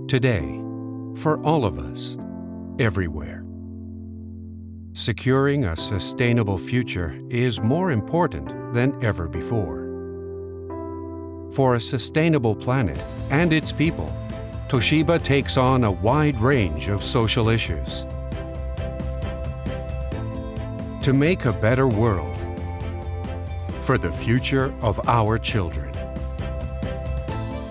Today, for all of us, everywhere. Securing a sustainable future is more important than ever before. For a sustainable planet and its people, Toshiba takes on a wide range of social issues. To make a better world, for the future of our children.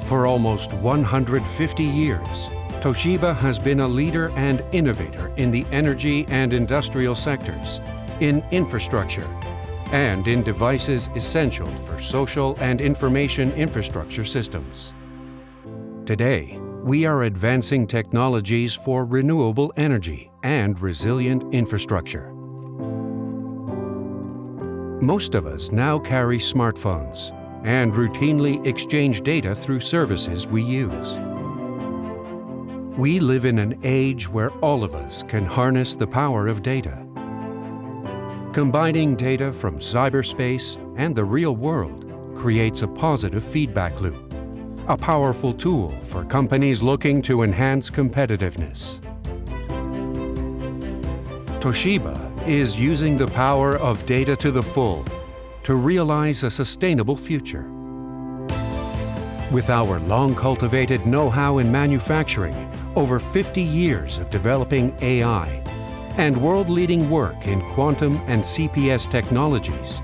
For almost 150 years, Toshiba has been a leader and innovator in the energy and industrial sectors, in infrastructure, and in devices essential for social and information infrastructure systems. Today, we are advancing technologies for renewable energy and resilient infrastructure. Most of us now carry smartphones and routinely exchange data through services we use. We live in an age where all of us can harness the power of data. Combining data from cyberspace and the real world creates a positive feedback loop, a powerful tool for companies looking to enhance competitiveness. Toshiba is using the power of data to the full to realize a sustainable future. With our long-cultivated know-how in manufacturing, over 50 years of developing AI, and world-leading work in quantum and CPS technologies,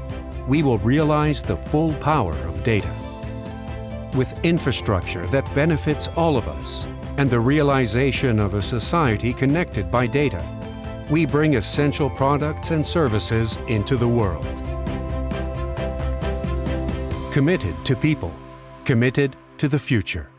we will realize the full power of data. With infrastructure that benefits all of us and the realization of a society connected by data, we bring essential products and services into the world. Committed to people, committed to the future.